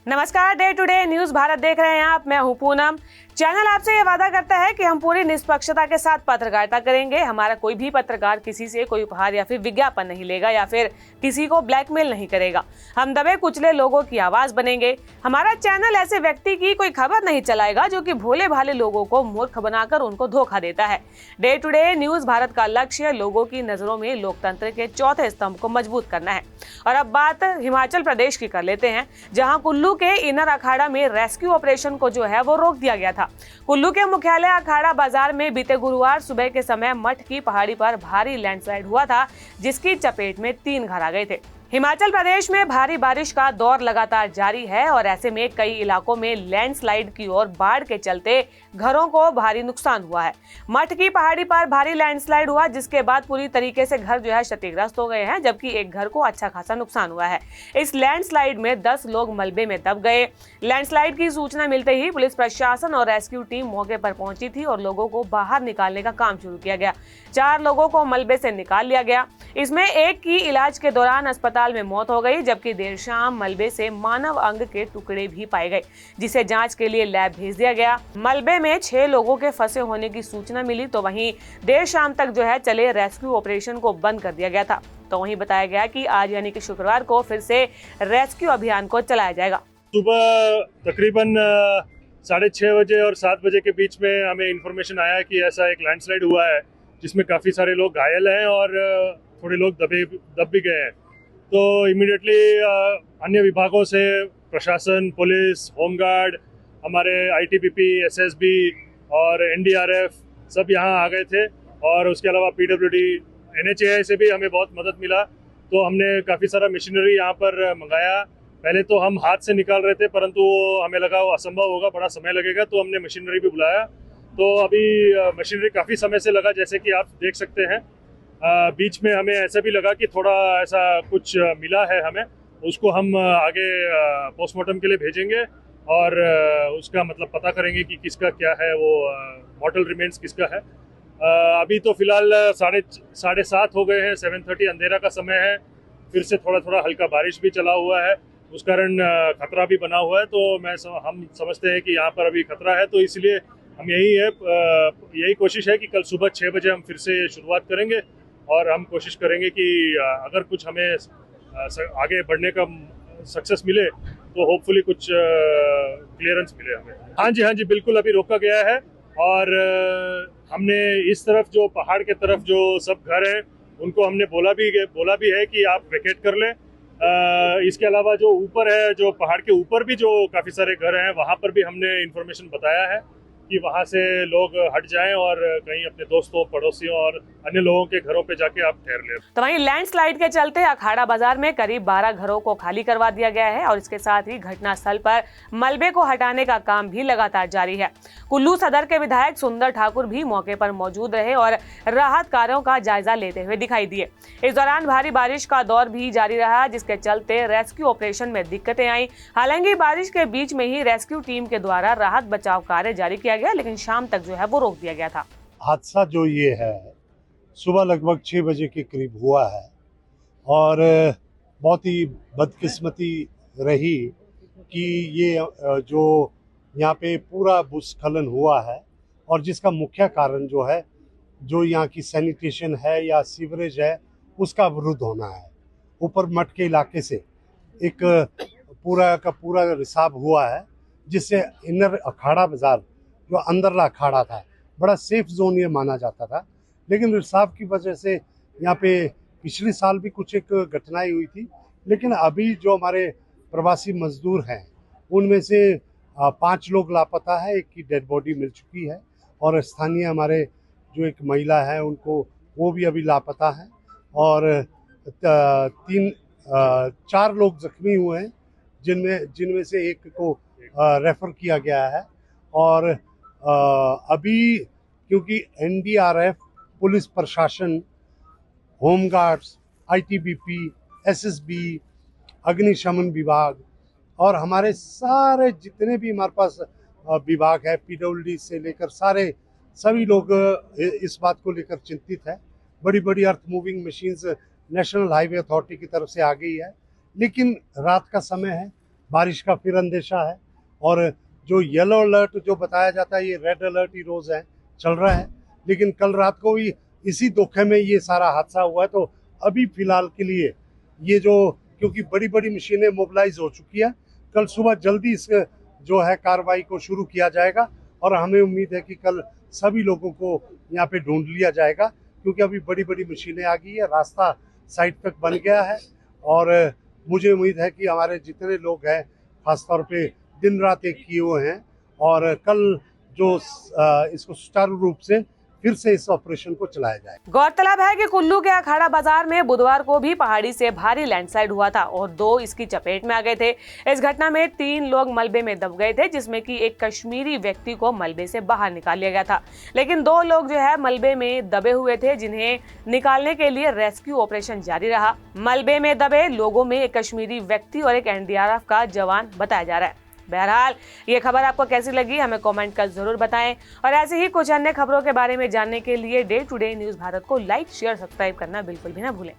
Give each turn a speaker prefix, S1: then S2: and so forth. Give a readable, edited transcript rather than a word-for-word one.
S1: नमस्कार, Day to Day News Bharat देख रहे हैं आप। मैं हूं पूनम। चैनल आपसे ये वादा करता है कि हम पूरी निष्पक्षता के साथ पत्रकारिता करेंगे। हमारा कोई भी पत्रकार किसी से कोई उपहार या फिर विज्ञापन नहीं लेगा या फिर किसी को ब्लैकमेल नहीं करेगा। हम दबे कुचले लोगों की आवाज बनेंगे। हमारा चैनल ऐसे व्यक्ति की कोई खबर नहीं चलाएगा जो कि भोले भाले लोगों को मूर्ख बनाकर उनको धोखा देता है। Day to Day News Bharat का लक्ष्य लोगों की नजरों में लोकतंत्र के चौथे स्तंभ को मजबूत करना है। और अब बात हिमाचल प्रदेश की कर लेते हैं, जहां कुल्लू के इनर अखाड़ा में रेस्क्यू ऑपरेशन को जो है वो रोक दिया गया था। कुल्लू के मुख्यालय अखाड़ा बाजार में बीते गुरुवार सुबह के समय मठ की पहाड़ी पर भारी लैंडस्लाइड हुआ था, जिसकी चपेट में 3 घर आ गए थे। हिमाचल प्रदेश में भारी बारिश का दौर लगातार जारी है और ऐसे में कई इलाकों में लैंडस्लाइड की ओर बाढ़ के चलते घरों को भारी नुकसान हुआ है। मठ की पहाड़ी पर भारी लैंडस्लाइड हुआ, जिसके बाद पूरी तरीके से घर जो है क्षतिग्रस्त हो गए हैं, जबकि एक घर को अच्छा खासा नुकसान हुआ है। इस लैंडस्लाइड में 10 लोग मलबे में दब गए। लैंडस्लाइड की सूचना मिलते ही पुलिस प्रशासन और रेस्क्यू टीम मौके पर पहुंची थी और लोगों को बाहर निकालने का काम शुरू किया गया। 4 लोगों को मलबे से निकाल लिया गया। इसमें एक की इलाज के दौरान अस्पताल में मौत हो गई, जबकि देर शाम मलबे से मानव अंग के टुकड़े भी पाए गए, जिसे जांच के लिए लैब भेज दिया गया। मलबे में 6 लोगों के फंसे होने की सूचना मिली, तो वहीं देर शाम तक जो है चले रेस्क्यू ऑपरेशन को बंद कर दिया गया था। तो वहीं बताया गया कि आज यानी कि शुक्रवार को फिर से रेस्क्यू अभियान को चलाया जाएगा।
S2: सुबह तकरीबन 6:30 बजे और 7 बजे के बीच में हमें इंफॉर्मेशन आया कि ऐसा एक लैंडस्लाइड हुआ है, जिसमें काफ़ी सारे लोग घायल हैं और थोड़े लोग दब भी गए हैं। तो इमीडिएटली अन्य विभागों से प्रशासन, पुलिस, होमगार्ड, हमारे आईटीबीपी, एसएसबी और एनडीआरएफ सब यहाँ आ गए थे। और उसके अलावा पीडब्ल्यूडी, एनएचएआई से भी हमें बहुत मदद मिला। तो हमने काफ़ी सारा मशीनरी यहाँ पर मंगाया। पहले तो हम हाथ से निकाल रहे थे, परंतु हमें लगा वो असंभव होगा, बड़ा समय लगेगा, तो हमने मशीनरी भी बुलाया। तो अभी मशीनरी काफ़ी समय से लगा, जैसे कि आप देख सकते हैं। बीच में हमें ऐसा भी लगा कि थोड़ा ऐसा कुछ मिला है हमें, उसको हम आगे पोस्टमार्टम के लिए भेजेंगे और उसका मतलब पता करेंगे कि किसका क्या है, वो मॉर्टल रिमेन्स किसका है। अभी तो फिलहाल 7:30 हो गए हैं, 7:30 अंधेरा का समय है। फिर से थोड़ा थोड़ा हल्का बारिश भी चला हुआ है, उस कारण खतरा भी बना हुआ है। तो हम समझते हैं कि यहाँ पर अभी खतरा है, तो इसलिए हम यही कोशिश है कि कल सुबह 6 बजे हम फिर से शुरुआत करेंगे और हम कोशिश करेंगे कि अगर कुछ हमें आगे बढ़ने का सक्सेस मिले तो होपफुली कुछ क्लियरेंस मिले हमें। हाँ जी, बिल्कुल अभी रोका गया है। और हमने इस तरफ जो पहाड़ के तरफ जो सब घर हैं उनको हमने बोला भी है कि आप वेकेट कर लें। इसके अलावा जो ऊपर है, जो पहाड़ के ऊपर भी जो काफ़ी सारे घर हैं, वहाँ पर भी हमने इन्फॉर्मेशन बताया है कि वहाँ से लोग हट जाएं और कहीं अपने दोस्तों, पड़ोसियों और अन्य लोगों के घरों पे जाके आप ठहर लें।
S1: तो वहीं लैंडस्लाइड के चलते अखाड़ा बाजार में करीब 12 घरों को खाली करवा दिया गया है और इसके साथ ही घटना स्थल पर मलबे को हटाने का काम भी लगातार जारी है। कुल्लू सदर के विधायक सुंदर ठाकुर भी मौके पर मौजूद रहे और राहत कार्यों का जायजा लेते हुए दिखाई दिए। इस दौरान भारी बारिश का दौर भी जारी रहा, जिसके चलते रेस्क्यू ऑपरेशन में दिक्कतें आई। हालांकि बारिश के बीच में ही रेस्क्यू टीम के द्वारा राहत बचाव कार्य जारी किया गया, लेकिन शाम तक जो है वो रोक दिया गया था।
S3: हादसा जो ये है सुबह लगभग 6 बजे के करीब हुआ है और बहुत ही बदकिस्मती रही कि ये जो यहाँ पे पूरा भूस्खलन हुआ है और जिसका मुख्य कारण जो है, जो यहाँ की सैनिटेशन है या सीवरेज है, उसका अवरुद्ध होना है। ऊपर मठ के इलाके से एक पूरा का पूरा रिसाव हुआ है, जिससे इनर अखाड़ा बाजार जो अंदरला अखाड़ा था, बड़ा सेफ जोन ये माना जाता था, लेकिन रिसाव की वजह से यहाँ पे पिछले साल भी कुछ एक घटनाएं हुई थी। लेकिन अभी जो हमारे प्रवासी मजदूर हैं उनमें से 5 लोग लापता है, एक की डेड बॉडी मिल चुकी है और स्थानीय हमारे जो एक महिला है उनको वो भी अभी लापता है और 4 लोग जख्मी हुए हैं, जिनमें से एक को रेफर किया गया है। और अभी क्योंकि एनडीआरएफ, पुलिस प्रशासन, होमगार्ड्स, आईटीबीपी, एसएसबी, अग्निशमन विभाग और हमारे सारे जितने भी हमारे पास विभाग है, पीडब्ल्यूडी से लेकर सभी लोग इस बात को लेकर चिंतित है। बड़ी बड़ी earth moving machines national highway authority की तरफ से आ गई है, लेकिन रात का समय है, बारिश का फिर अंदेशा है। और जो येलो अलर्ट जो बताया जाता है, ये रेड अलर्ट ही रोज है चल रहा है। लेकिन कल रात को भी इसी धोखे में ये सारा हादसा हुआ है। तो अभी फिलहाल के लिए ये जो, क्योंकि बड़ी बड़ी मशीनें मोबिलाइज हो चुकी है, कल सुबह जल्दी इस जो है कार्रवाई को शुरू किया जाएगा। और हमें उम्मीद है कि कल सभी लोगों को यहाँ पे ढूंढ लिया जाएगा, क्योंकि अभी बड़ी बड़ी मशीनें आ गई है, रास्ता साइड तक बन गया है। और मुझे उम्मीद है कि हमारे जितने लोग हैं, खासतौर पे दिन रात एक किए हुए हैं, और कल जो इसको सुचारू रूप से फिर से इस ऑपरेशन को चलाया जाए।
S1: गौरतलब है कि कुल्लू के अखाड़ा बाजार में बुधवार को भी पहाड़ी से भारी लैंडस्लाइड हुआ था और 2 इसकी चपेट में आ गए थे। इस घटना में 3 लोग मलबे में दब गए थे, जिसमें कि एक कश्मीरी व्यक्ति को मलबे से बाहर निकाल लिया गया था। लेकिन 2 लोग जो है मलबे में दबे हुए थे, जिन्हें निकालने के लिए रेस्क्यू ऑपरेशन जारी रहा। मलबे में दबे लोगों में एक कश्मीरी व्यक्ति और एक NDRF का जवान बताया जा रहा है। बहरहाल ये खबर आपको कैसी लगी हमें कमेंट कर जरूर बताएं, और ऐसे ही कुछ अन्य खबरों के बारे में जानने के लिए Day to Day News Bharat को लाइक, शेयर, सब्सक्राइब करना बिल्कुल भी ना भूलें।